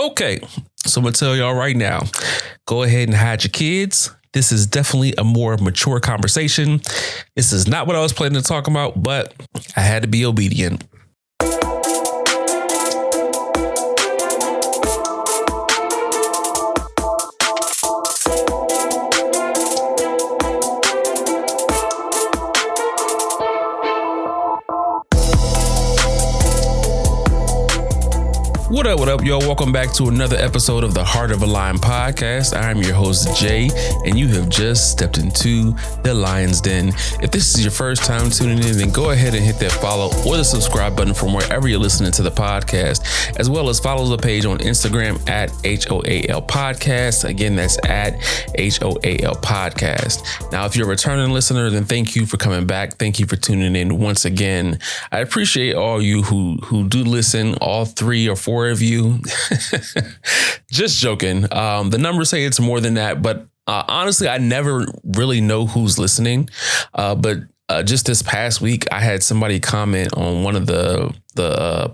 Okay, so I'm going to tell y'all right now, go ahead and hide your kids. This is definitely a more mature conversation. This is not what I was planning to talk about, but I had to be obedient. What up, y'all? Welcome back to another episode of the Heart of a Lion podcast. I'm your host, Jay, and you have just stepped into the Lion's Den. If this is your first time tuning in, then go ahead and hit that follow or the subscribe button from wherever you're listening to the podcast, as well as follow the page on Instagram at HoAL Podcast. Again, that's at HoAL Podcast. Now, if you're a returning listener, then thank you for coming back. Thank you for tuning in once again. I appreciate all you who do listen, all 3 or 4 of you. Just joking. The numbers say it's more than that, but honestly, I never really know who's listening. But just this past week, I had somebody comment on one of the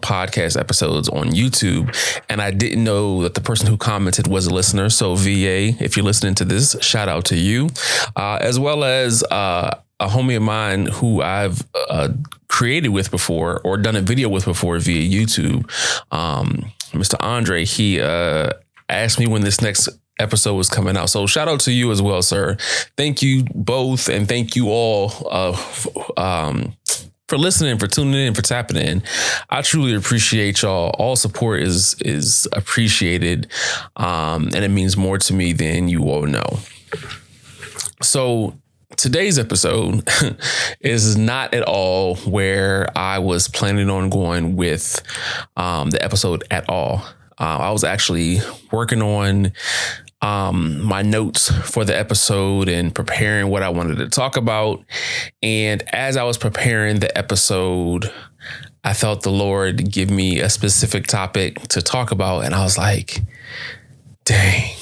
podcast episodes on YouTube, and I didn't know that the person who commented was a listener. So VA, if you're listening to this, shout out to you, as well as a homie of mine who I've created with before or done a video with before via YouTube. Mr. Andre, he asked me when this next episode was coming out. So shout out to you as well, sir. Thank you both. And thank you all for listening, for tuning in, for tapping in. I truly appreciate y'all. All support is appreciated. And it means more to me than you all know. So today's episode is not at all where I was planning on going with the episode at all. I was actually working on my notes for the episode and preparing what I wanted to talk about. And as I was preparing the episode, I felt the Lord give me a specific topic to talk about. And I was like, dang,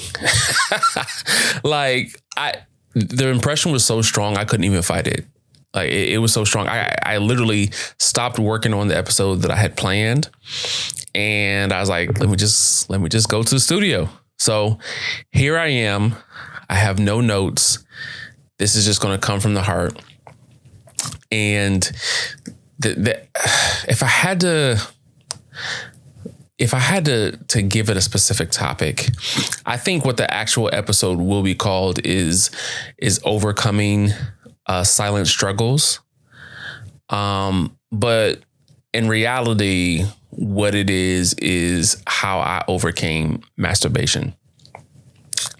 the impression was so strong, I couldn't even fight it. Like it was so strong. I literally stopped working on the episode that I had planned. And I was like, let me just go to the studio. So here I am. I have no notes. This is just going to come from the heart. And if I had to give it a specific topic, I think what the actual episode will be called is overcoming silent struggles. But in reality, what it is how I overcame masturbation.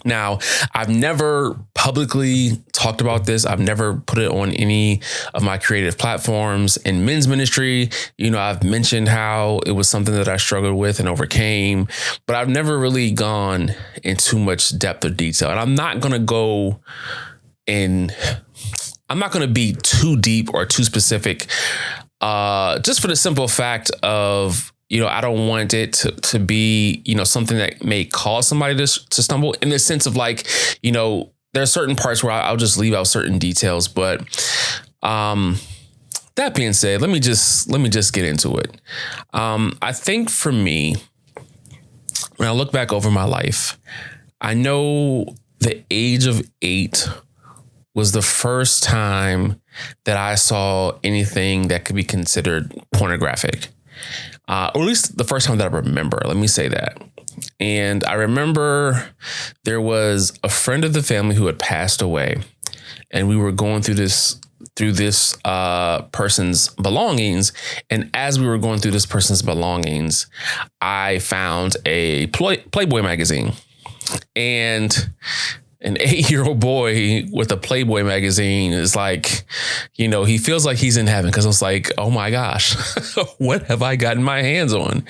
Now, I've never publicly talked about this. I've never put it on any of my creative platforms. In men's ministry, I've mentioned how it was something that I struggled with and overcame, but I've never really gone in too much depth or detail. And I'm not going to be too deep or too specific, just for the simple fact of, I don't want it to be, something that may cause somebody to stumble, in the sense of like, there are certain parts where I'll just leave out certain details. But that being said, let me just get into it. I think for me, when I look back over my life, I know the age of 8 was the first time that I saw anything that could be considered pornographic. Or at least the first time that I remember, let me say that. And I remember there was a friend of the family who had passed away, and we were going through this person's belongings. And as we were going through this person's belongings, I found a Playboy magazine. And an 8-year-old boy with a Playboy magazine is like, he feels like he's in heaven, because it's like, oh my gosh, what have I gotten my hands on?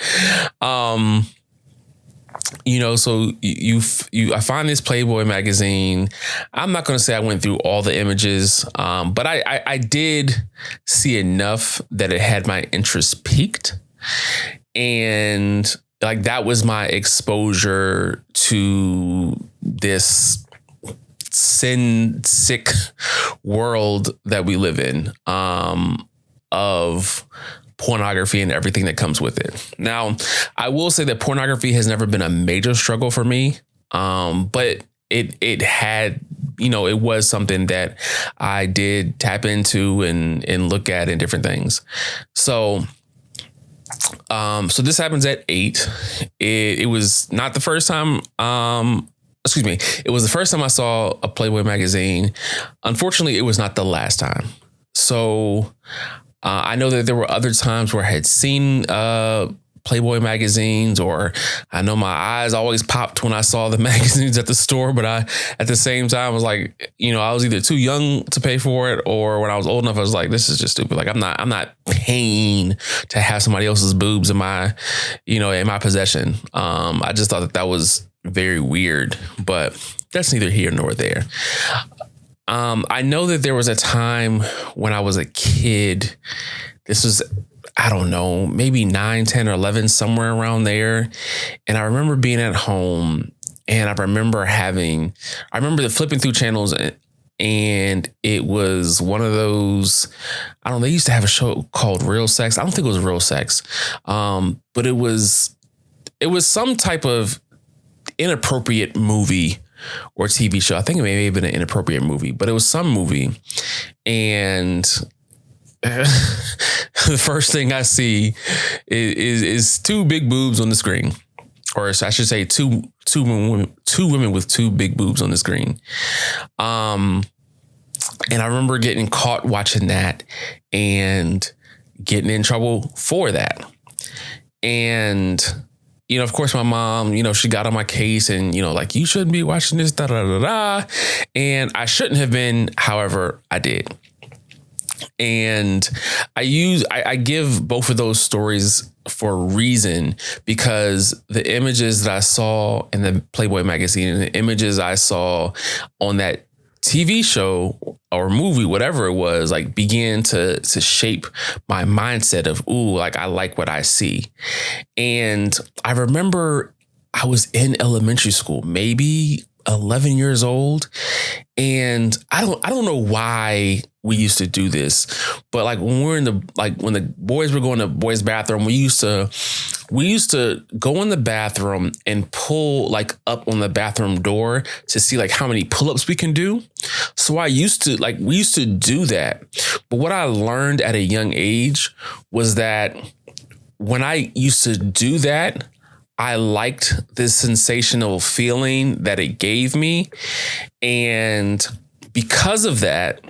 So I find this Playboy magazine. I'm not going to say I went through all the images, but I did see enough that it had my interest piqued. And like, that was my exposure to this sin sick world that we live in, of pornography and everything that comes with it. Now, I will say that pornography has never been a major struggle for me. But it had, it was something that I did tap into and look at in different things. So this happens at 8. It was not the first time. It was the first time I saw a Playboy magazine. Unfortunately, it was not the last time. So I know that there were other times where I had seen Playboy magazines, or I know my eyes always popped when I saw the magazines at the store, but at the same time was like, I was either too young to pay for it, or when I was old enough, I was like, this is just stupid. Like I'm not paying to have somebody else's boobs in my possession. I just thought that was very weird, but that's neither here nor there. I know that there was a time when I was a kid. This was, I don't know, maybe 9, 10 or 11, somewhere around there. And I remember being at home, and I remember flipping through channels, and it was one of those, I don't know, they used to have a show called Real Sex. I don't think it was Real Sex. But it was some type of inappropriate movie or TV show. I think it may have been an inappropriate movie, but it was some movie. And the first thing I see is two big boobs on the screen, or I should say two women with two big boobs on the screen. And I remember getting caught watching that and getting in trouble for that. And of course, my mom, she got on my case and, like, you shouldn't be watching this, da da da da. And I shouldn't have been. However, I did. And I give both of those stories for a reason, because the images that I saw in the Playboy magazine and the images I saw on that TV show or movie, whatever it was, like, began to shape my mindset of, ooh, like, I like what I see. And I remember I was in elementary school, maybe 11 years old. And I don't know why we used to do this, but like when we're when the boys were going to boys' bathroom, we used to go in the bathroom and pull like up on the bathroom door to see like how many pull-ups we can do. So we used to do that. But what I learned at a young age was that when I used to do that, I liked this sensational feeling that it gave me. And because of that,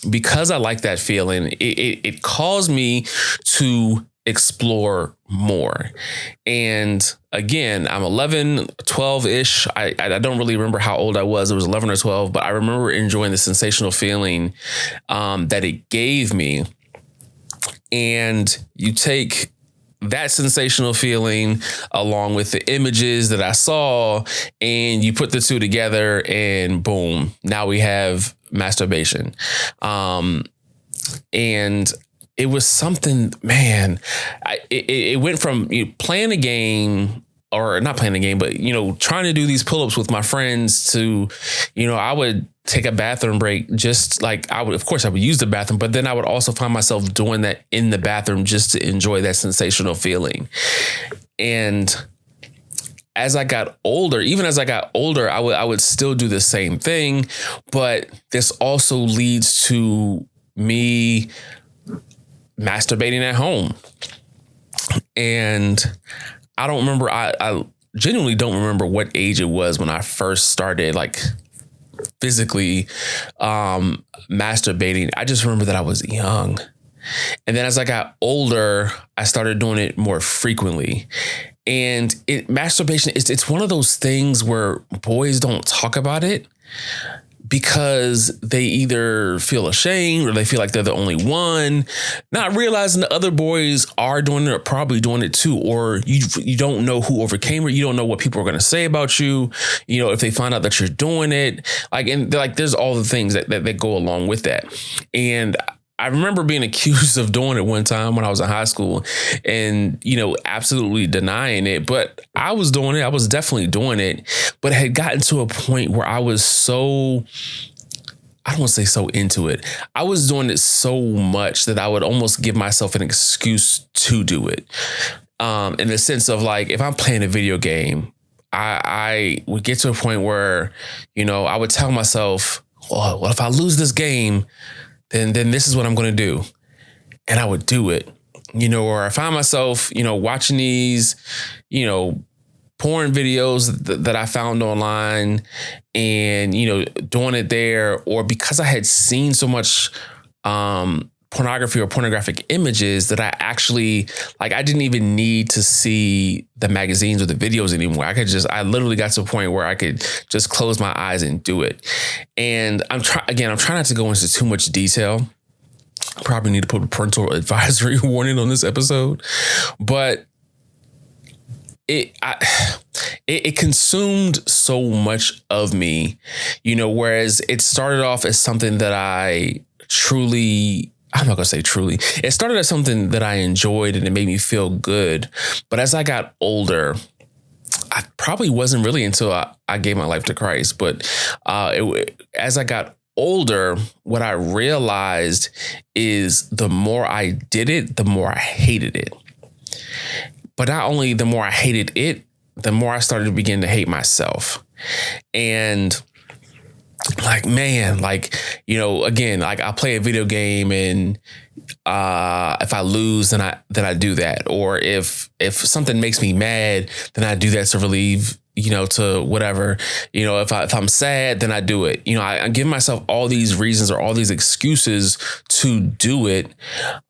because I like that feeling, it caused me to explore more. And again, I'm 11, 12-ish. I don't really remember how old I was. It was 11 or 12, but I remember enjoying the sensational feeling that it gave me. And you take that sensational feeling along with the images that I saw, and you put the two together, and boom, now we have masturbation. And it was something, man, it went from playing a game, or not playing a game, but, trying to do these pull-ups with my friends to, I would take a bathroom break, just like I would use the bathroom, but then I would also find myself doing that in the bathroom just to enjoy that sensational feeling. And as I got older, I would still do the same thing, but this also leads to me masturbating at home. And I don't remember, I genuinely don't remember what age it was when I first started like physically masturbating. I just remember that I was young. And then as I got older, I started doing it more frequently. And masturbation, it's one of those things where boys don't talk about it because they either feel ashamed or they feel like they're the only one, not realizing the other boys are doing it or probably doing it too. Or you don't know who overcame it. You don't know what people are going to say about you. If they find out that you're doing it, there's all the things that go along with that. And I remember being accused of doing it one time when I was in high school and, absolutely denying it. But I was doing it. I was definitely doing it. But it had gotten to a point where I was so I don't want to say so into it. I was doing it so much that I would almost give myself an excuse to do it. In the sense of like, if I'm playing a video game, I would get to a point where, I would tell myself, well, if I lose this game, then this is what I'm going to do. And I would do it, or I find myself, watching these, porn videos that I found online and, doing it there, or because I had seen so much pornography or pornographic images that I actually, like, I didn't even need to see the magazines or the videos anymore. I literally got to a point where I could just close my eyes and do it. And I'm trying not to go into too much detail. Probably need to put a parental advisory warning on this episode, but it consumed so much of me, whereas it started off as something that I'm not going to say truly. It started as something that I enjoyed and it made me feel good. But as I got older, I probably wasn't really until I gave my life to Christ. But as I got older, what I realized is the more I did it, the more I hated it. But not only the more I hated it, the more I started to begin to hate myself. And again, like I'll play a video game and if I lose, then I do that. Or if something makes me mad, then I do that to relieve, to whatever, if I'm sad, then I do it. I give myself all these reasons or all these excuses to do it.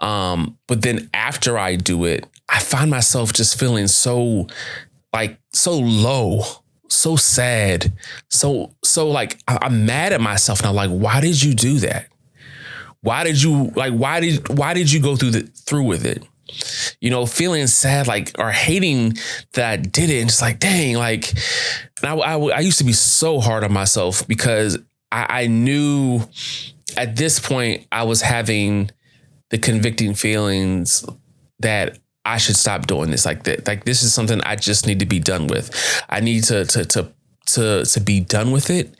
But then after I do it, I find myself just feeling so low, so sad, so like I'm mad at myself now. Like, why did you do that? Why did you go through with it? Feeling sad, or hating that I did it, and just like, dang, I used to be so hard on myself because I knew at this point I was having the convicting feelings that I should stop doing this like that. Like, this is something I just need to be done with. I need to be done with it.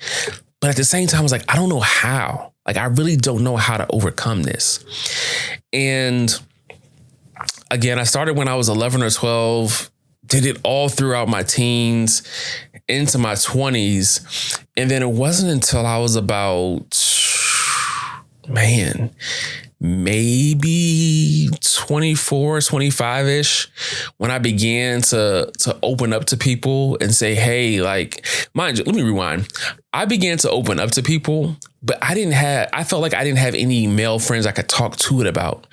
But at the same time, I was like, I don't know how. Like, I really don't know how to overcome this. And again, I started when I was 11 or 12, did it all throughout my teens into my 20s. And then it wasn't until I was about, maybe 24, 25-ish, when I began to open up to people and say, hey, mind you, let me rewind. I began to open up to people, but I felt like I didn't have any male friends I could talk to it about.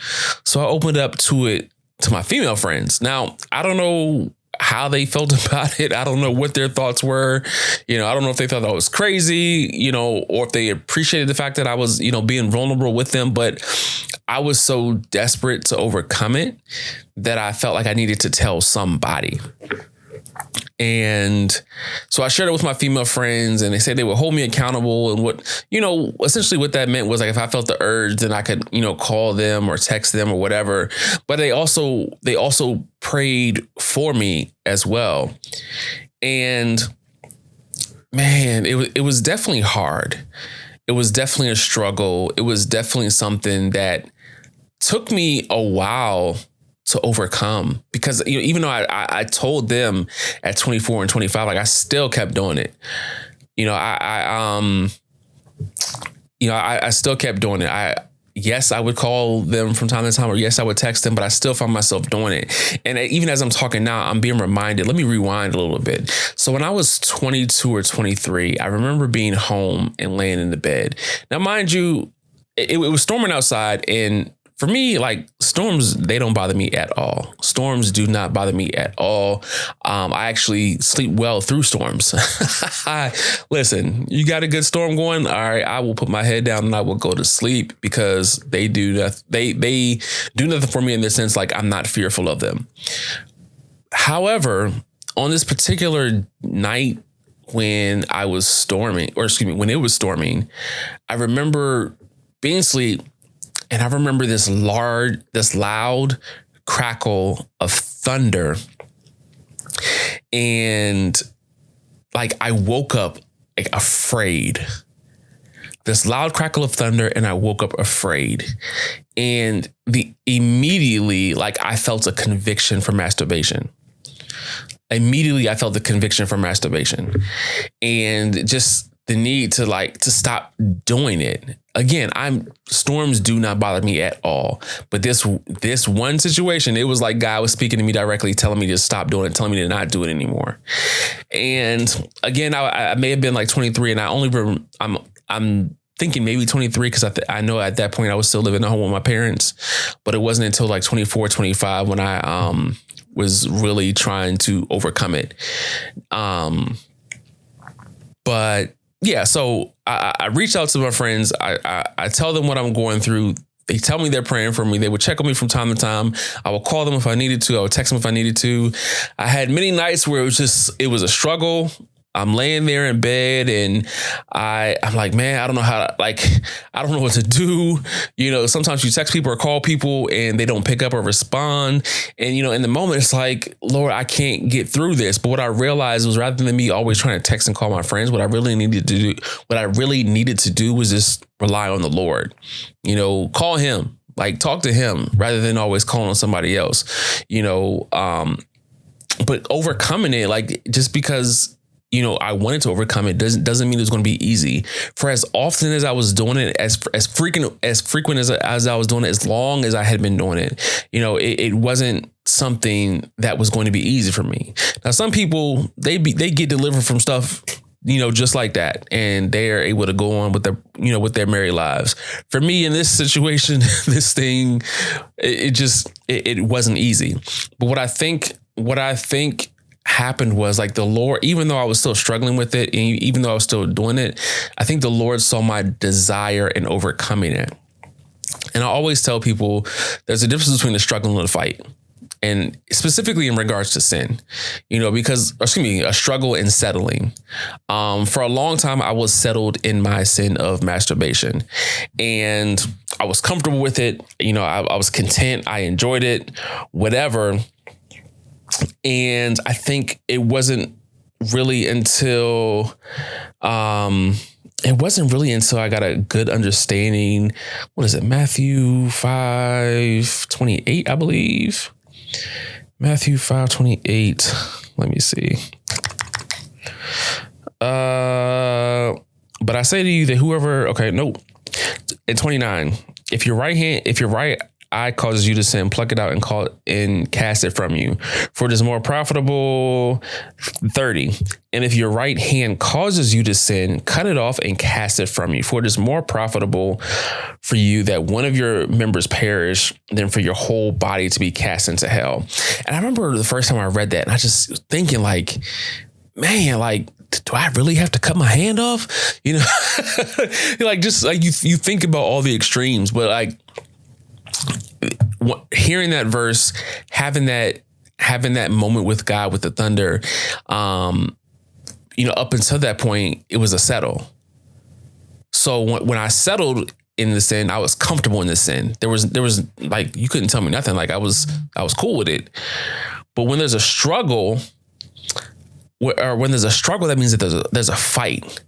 So I opened up to my female friends. Now, I don't know how they felt about it. I don't know what their thoughts were. I don't know if they thought I was crazy, or if they appreciated the fact that I was, being vulnerable with them. But I was so desperate to overcome it that I felt like I needed to tell somebody. And so I shared it with my female friends, and they said they would hold me accountable. And essentially what that meant was, like, if I felt the urge, then I could, call them or text them or whatever. But they also prayed for me as well. And man, it was definitely hard. It was definitely a struggle. It was definitely something that took me a while to overcome, because even though I told them at 24 and 25, I still kept doing it. I still kept doing it. Yes, I would call them from time to time, or yes, I would text them, but I still found myself doing it. And even as I'm talking now, I'm being reminded. Let me rewind a little bit. So when I was 22 or 23, I remember being home and laying in the bed. Now, mind you, it was storming outside, and for me, storms, they don't bother me at all. Storms do not bother me at all. I actually sleep well through storms. Listen, you got a good storm going? All right, I will put my head down and I will go to sleep, because they do nothing for me in the sense, I'm not fearful of them. However, on this particular night when it was storming, I remember being asleep. And I remember this loud crackle of thunder. And I woke up afraid. this loud crackle of thunder, and I woke up afraid. And immediately, like, I felt a conviction for masturbation. Immediately, I felt the conviction for masturbation, and just the need to stop doing it. Again, storms do not bother me at all. But this one situation, it was like God was speaking to me directly, telling me to stop doing it, telling me to not do it anymore. And again, I may have been like 23, and I'm thinking maybe 23 because I know at that point I was still living at home with my parents. But it wasn't until like 24, 25 when I was really trying to overcome it. But yeah, so I reached out to my friends. I tell them what I'm going through. They tell me they're praying for me. They would check on me from time to time. I would call them if I needed to. I would text them if I needed to. I had many nights where it was a struggle. I'm laying there in bed and I'm like, man, I don't know what to do. You know, sometimes you text people or call people and they don't pick up or respond. And, you know, in the moment, it's like, Lord, I can't get through this. But what I realized was, rather than me always trying to text and call my friends, what I really needed to do was just rely on the Lord. You know, call him, like, talk to him rather than always calling on somebody else, you know. But overcoming it, like, just because, you know, I wanted to overcome it doesn't mean it's going to be easy. For as often as I was doing it, as frequent as I was doing it, as long as I had been doing it, you know, it wasn't something that was going to be easy for me. Now, some people, they get delivered from stuff, you know, just like that, and they are able to go on with their married lives. For me, in this situation, this thing, it wasn't easy. But what I think happened was, like, the Lord, even though I was still struggling with it, and even though I was still doing it, I think the Lord saw my desire in overcoming it. And I always tell people there's a difference between the struggle and the fight, and specifically in regards to sin, you know, a struggle and settling. For a long time, I was settled in my sin of masturbation, and I was comfortable with it. You know, I was content. I enjoyed it, whatever. And I think it wasn't really until I got a good understanding. What is it? Matthew 5:28, I believe. Matthew 5:28. Let me see. But I say to you that in 29, if your right eye causes you to sin, pluck it out and cast it from you. For it is more profitable. 30. And if your right hand causes you to sin, cut it off and cast it from you. For it is more profitable for you that one of your members perish than for your whole body to be cast into hell. And I remember the first time I read that, and I just thinking, like, man, like, do I really have to cut my hand off? You know, like, just like you think about all the extremes, but like, hearing that verse, having that moment with God, with the thunder, you know, up until that point, it was a settle. So when I settled in the sin, I was comfortable in the sin. There was like, you couldn't tell me nothing. Like, I was cool with it. But when there's a struggle, that means that there's a fight.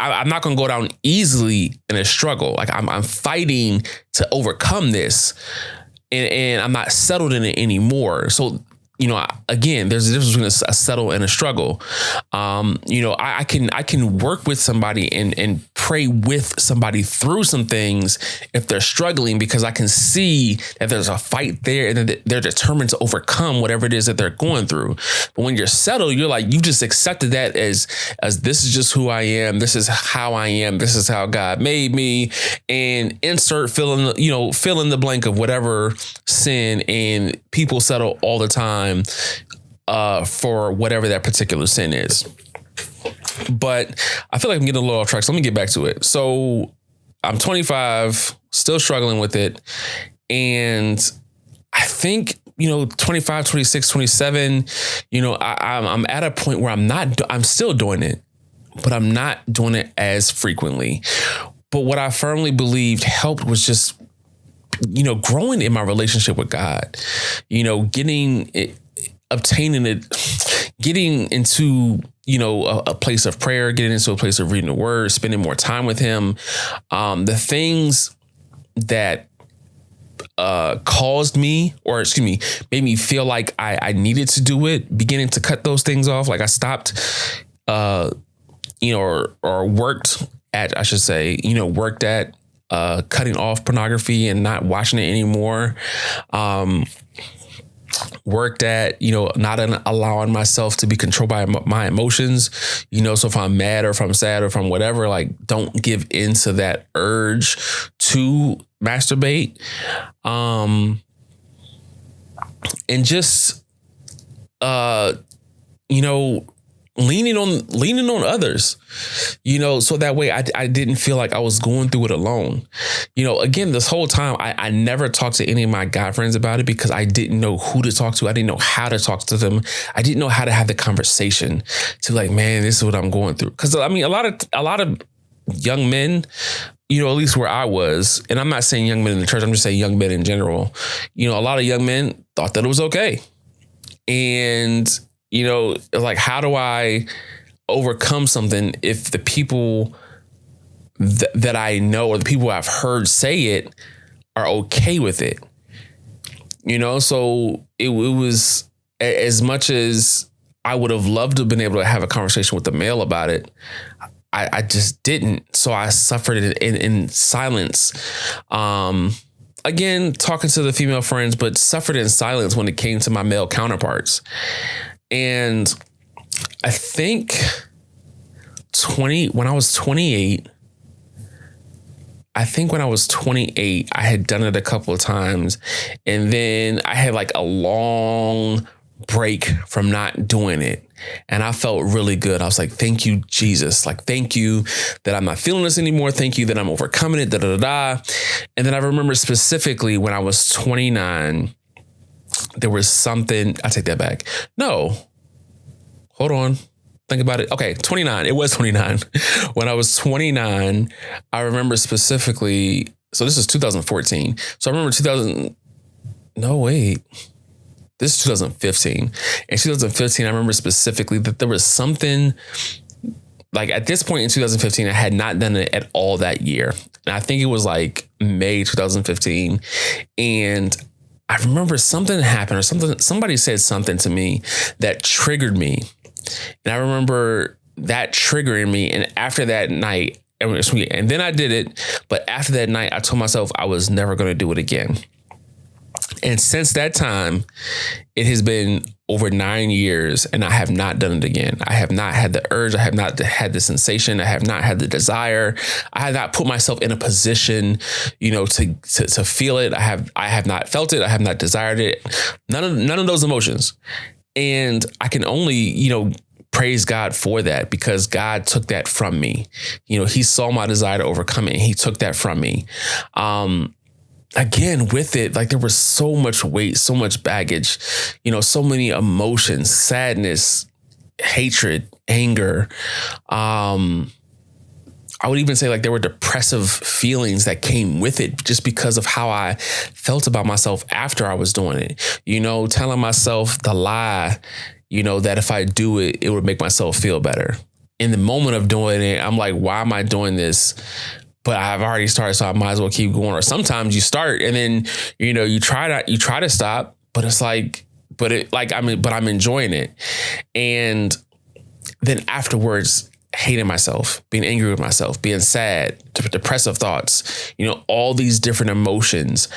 I'm not going to go down easily in a struggle. Like, I'm fighting to overcome this, and I'm not settled in it anymore. So, you know, again, there's a difference between a settle and a struggle. You know, I can work with somebody and pray with somebody through some things if they're struggling, because I can see that there's a fight there and that they're determined to overcome whatever it is that they're going through. But when you're settled, you're like, you just accepted that as this is just who I am. This is how I am. This is how God made me, and fill in the blank of whatever sin, and people settle all the time for whatever that particular sin is. But I feel like I'm getting a little off track, so let me get back to it. So I'm 25, still struggling with it. And I think, you know, 25, 26, 27, you know, I'm at a point where I'm still doing it, but I'm not doing it as frequently. But what I firmly believed helped was just, you know, growing in my relationship with God, you know, getting into, a place of prayer, getting into a place of reading the word, spending more time with him. The things that made me feel like I needed to do it, beginning to cut those things off. Like I stopped, or worked at, I should say, worked at cutting off pornography and not watching it anymore. Worked at, not allowing myself to be controlled by my emotions, so if I'm mad or if I'm sad or if I'm whatever, like don't give into that urge to masturbate. And just, leaning on others, so that way I didn't feel like I was going through it alone. Again, this whole time I never talked to any of my guy friends about it because I didn't know who to talk to. I didn't know how to talk to them. I didn't know how to have the conversation to like, man, this is what I'm going through. Cause I mean, a lot of young men, at least where I was, and I'm not saying young men in the church, I'm just saying young men in general, a lot of young men thought that it was okay. And like, how do I overcome something if the people that I know or the people I've heard say it are okay with it? So it was, as much as I would have loved to have been able to have a conversation with the male about it, I just didn't. So I suffered it in silence. Again, talking to the female friends, but suffered in silence when it came to my male counterparts. And I think when I was 28, I had done it a couple of times. And then I had like a long break from not doing it. And I felt really good. I was like, thank you, Jesus. Like, thank you that I'm not feeling this anymore. Thank you that I'm overcoming it. And then I remember specifically when I was 29, there was something, I take that back. No, hold on. Think about it. Okay, 29. It was 29. When I was 29, I remember specifically, so this is 2014. So I remember this is 2015. In 2015, I remember specifically that there was something, like at this point in 2015, I had not done it at all that year. And I think it was like May 2015. And I remember something happened or somebody said something to me that triggered me. And I remember that triggering me. And after that night, and then I did it. But after that night, I told myself I was never going to do it again. And since that time, it has been over 9 years and I have not done it again. I have not had the urge. I have not had the sensation. I have not had the desire. I have not put myself in a position, to feel it. I have not felt it. I have not desired it. None of those emotions. And I can only, praise God for that because God took that from me. He saw my desire to overcome it and he took that from me. Again, with it, like there was so much weight, so much baggage, so many emotions, sadness, hatred, anger. I would even say like there were depressive feelings that came with it just because of how I felt about myself after I was doing it, telling myself the lie, that if I do it, it would make myself feel better. In the moment of doing it, I'm like, why am I doing this? But I've already started, so I might as well keep going. Or sometimes you start and then, you try to stop, but it's like, but I'm enjoying it. And then afterwards, hating myself, being angry with myself, being sad, depressive thoughts, all these different emotions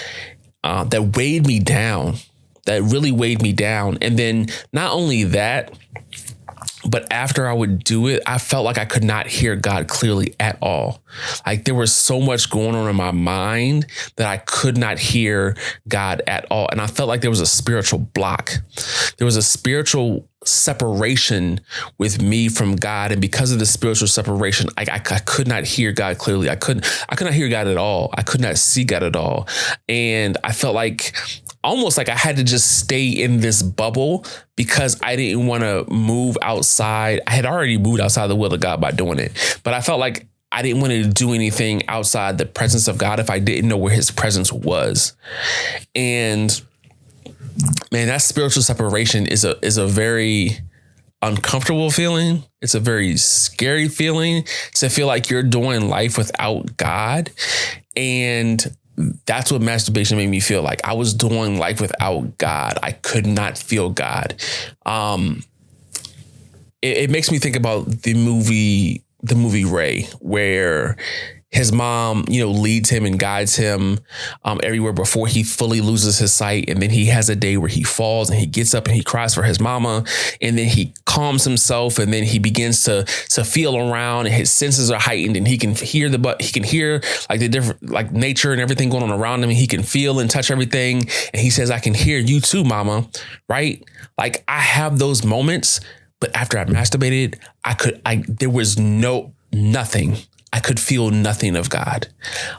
that weighed me down, that really weighed me down. And then not only that, but after I would do it, I felt like I could not hear God clearly at all. Like there was so much going on in my mind that I could not hear God at all. And I felt like there was a spiritual block. There was a spiritual separation with me from God. And because of the spiritual separation, I could not hear God clearly. I could not hear God at all. I could not see God at all. And I felt like almost like I had to just stay in this bubble because I didn't want to move outside. I had already moved outside the will of God by doing it, but I felt like I didn't want to do anything outside the presence of God if I didn't know where his presence was. And man, that spiritual separation is a very uncomfortable feeling. It's a very scary feeling to feel like you're doing life without God. And that's what masturbation made me feel like. I was doing life without God. I could not feel God. It makes me think about the movie Ray, where his mom, leads him and guides him everywhere before he fully loses his sight. And then he has a day where he falls and he gets up and he cries for his mama. And then he calms himself and then he begins to feel around and his senses are heightened and he can hear like the different, like nature and everything going on around him. And he can feel and touch everything. And he says, I can hear you too, mama. Right? Like I have those moments, but after I masturbated, there was nothing. I could feel nothing of God.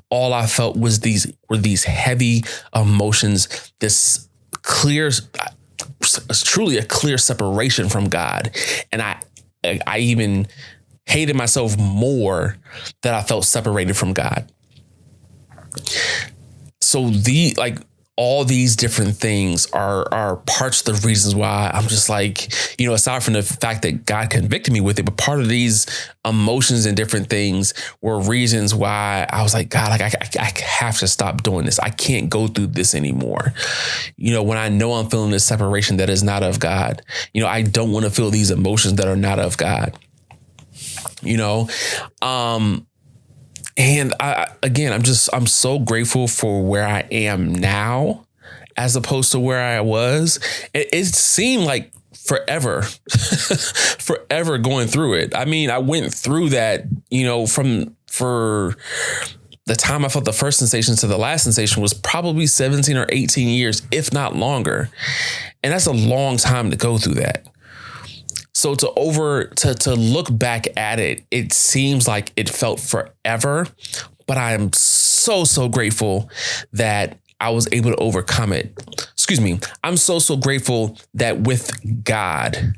All I felt was these heavy emotions, this truly a clear separation from God. And I even hated myself more that I felt separated from God. So all these different things are parts of the reasons why I'm just like, aside from the fact that God convicted me with it, but part of these emotions and different things were reasons why I was like, God, like I have to stop doing this. I can't go through this anymore. When I know I'm feeling this separation that is not of God, I don't want to feel these emotions that are not of God, And I'm so grateful for where I am now, as opposed to where I was. It seemed like forever going through it. I mean, I went through that, for the time I felt the first sensation to the last sensation was probably 17 or 18 years, if not longer. And that's a long time to go through that. So to look back at it, it seems like it felt forever, but I am so grateful that I was able to overcome it. Excuse me. I'm so grateful that with God,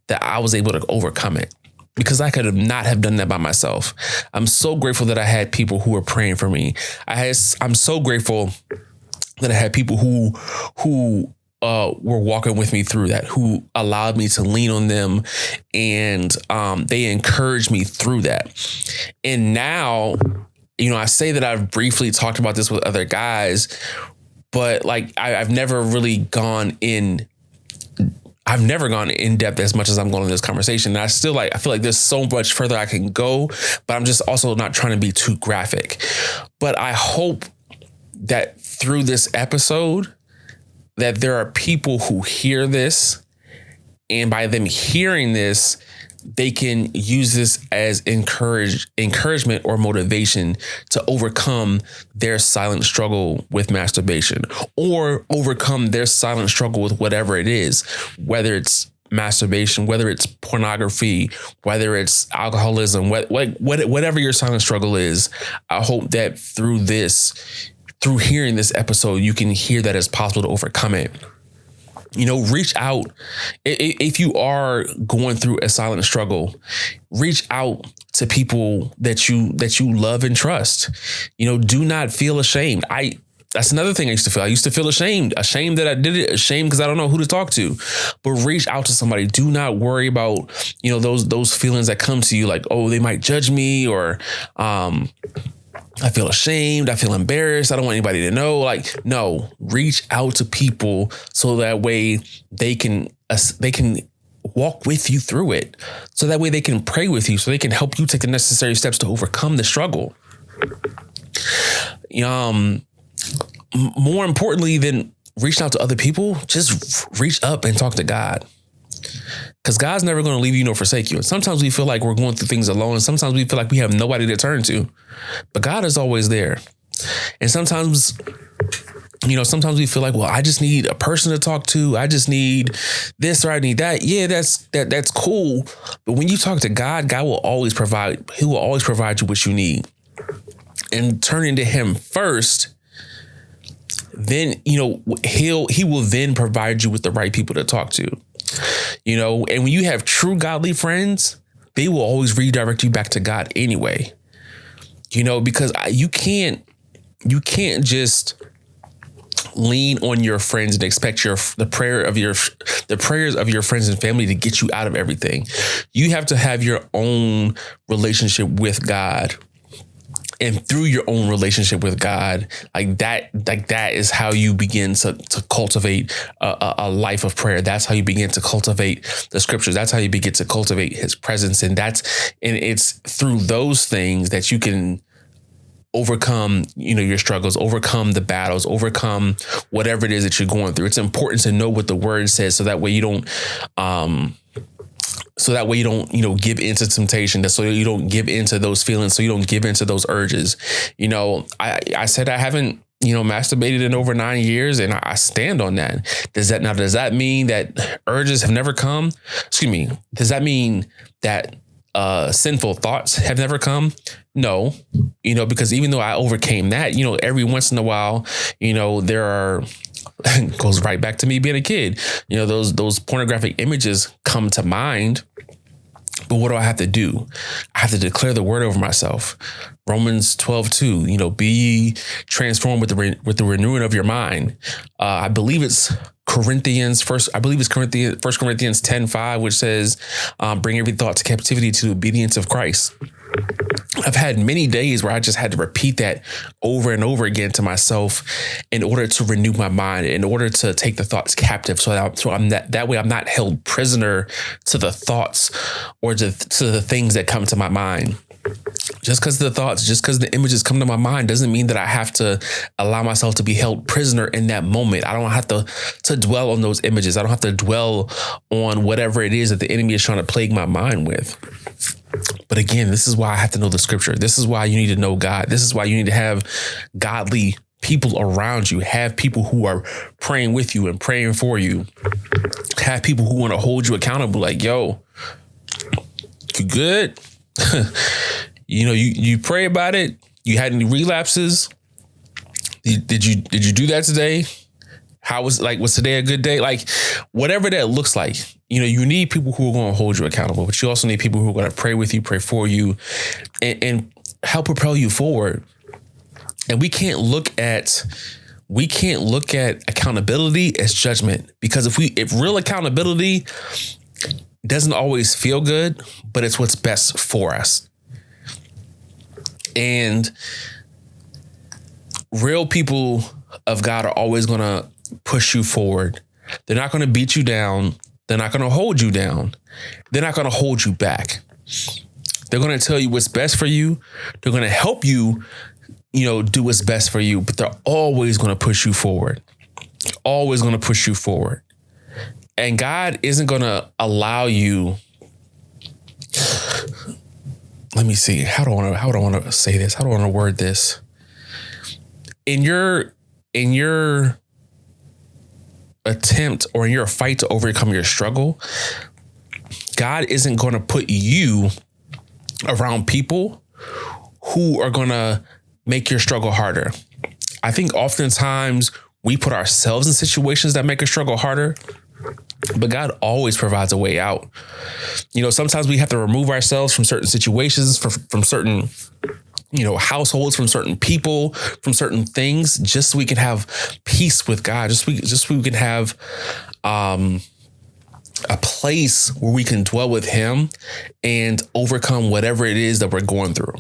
that I was able to overcome it, because I could not have done that by myself. I'm so grateful that I had people who were praying for me. I'm so grateful that I had people who were walking with me through that, who allowed me to lean on them, and they encouraged me through that. And now, I say that I've briefly talked about this with other guys, but like I've never really gone in depth as much as I'm going in this conversation. And I feel like there's so much further I can go, but I'm just also not trying to be too graphic. But I hope that through this episode, that there are people who hear this, and by them hearing this, they can use this as encouragement or motivation to overcome their silent struggle with masturbation, or overcome their silent struggle with whatever it is, whether it's masturbation, whether it's pornography, whether it's alcoholism, whatever your silent struggle is. I hope that through hearing this episode, you can hear that it's possible to overcome it. Reach out. If you are going through a silent struggle, reach out to people that you love and trust. Do not feel ashamed. That's another thing I used to feel. I used to feel ashamed that I did it, ashamed because I don't know who to talk to. But reach out to somebody. Do not worry about, those feelings that come to you like, oh, they might judge me, or I feel ashamed. I feel embarrassed. I don't want anybody to know. Like, no, reach out to people so that way they can walk with you through it. So that way they can pray with you, so they can help you take the necessary steps to overcome the struggle. More importantly than reaching out to other people, just reach up and talk to God. Because God's never going to leave you nor forsake you. And sometimes we feel like we're going through things alone. And sometimes we feel like we have nobody to turn to. But God is always there. And sometimes we feel like, well, I just need a person to talk to. I just need this, or I need that. Yeah, that's cool. But when you talk to God, God will always provide. He will always provide you what you need. And turning to Him first, then, He will then provide you with the right people to talk to. And when you have true godly friends, they will always redirect you back to God anyway. Because you can't just lean on your friends and expect the prayers of your friends and family to get you out of everything. You have to have your own relationship with God. And through your own relationship with God, like that is how you begin to cultivate a life of prayer. That's how you begin to cultivate the scriptures. That's how you begin to cultivate his presence. And it's through those things that you can overcome, your struggles, overcome the battles, overcome whatever it is that you're going through. It's important to know what the word says, so that way you don't, give into temptation, so you don't give into those feelings, so you don't give into those urges. I said I haven't, masturbated in over 9 years, and I stand on that. Does that mean that urges have never come? Excuse me. Does that mean that sinful thoughts have never come? No, because even though I overcame that, every once in a while, there are, goes right back to me being a kid, those pornographic images come to mind. But what do I have to do? I have to declare the word over myself. Romans 12:2, be ye transformed with the renewing of your mind. I believe it's Corinthians 1 Corinthians 10:5, which says, bring every thought to captivity to the obedience of Christ. I've had many days where I just had to repeat that over and over again to myself in order to renew my mind, in order to take the thoughts captive. So that way I'm not held prisoner to the thoughts or to the things that come to my mind. Just because the images come to my mind doesn't mean that I have to allow myself to be held prisoner in that moment. I don't have to dwell on those images. I don't have to dwell on whatever it is that the enemy is trying to plague my mind with. But again, this is why I have to know the scripture. This is why you need to know God. This is why you need to have godly people around you. Have people who are praying with you and praying for you. Have people who want to hold you accountable. Like, yo, you good? You pray about it. You had any relapses? Did you do that today? Was today a good day? Like, whatever that looks like, you need people who are going to hold you accountable, but you also need people who are going to pray with you, pray for you, and help propel you forward. And we can't look at accountability as judgment, because if real accountability doesn't always feel good, but it's what's best for us. And real people of God are always going to push you forward. They're not going to beat you down. They're not going to hold you down. They're not going to hold you back. They're going to tell you what's best for you. They're going to help you, do what's best for you, but they're always going to push you forward. Always going to push you forward. And God isn't going to allow you. Let me see. How do I want to say this? How do I want to word this? In your attempt or in your fight to overcome your struggle, God isn't going to put you around people who are going to make your struggle harder. I think oftentimes we put ourselves in situations that make a struggle harder, but God always provides a way out. Sometimes we have to remove ourselves from certain situations, from certain, households, from certain people, from certain things, just so we can have peace with God, just so we can have a place where we can dwell with him and overcome whatever it is that we're going through.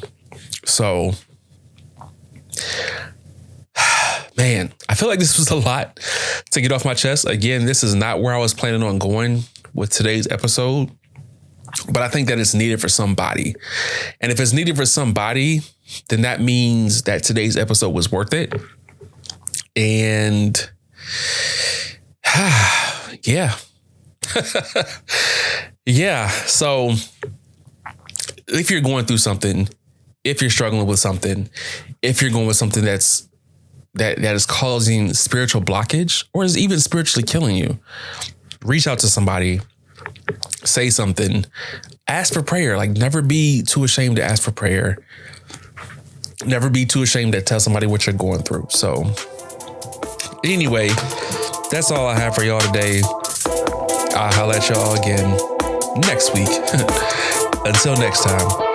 So, man, I feel like this was a lot to get off my chest. Again, this is not where I was planning on going with today's episode, but I think that it's needed for somebody. And if it's needed for somebody, then that means that today's episode was worth it. And yeah. Yeah. So if you're going through something, if you're struggling with something, if you're going with something that is causing spiritual blockage or is even spiritually killing you, reach out to somebody, say something, ask for prayer. Like, never be too ashamed to ask for prayer. Never be too ashamed to tell somebody what you're going through. So anyway, that's all I have for y'all today. I'll holler at y'all again next week. Until next time.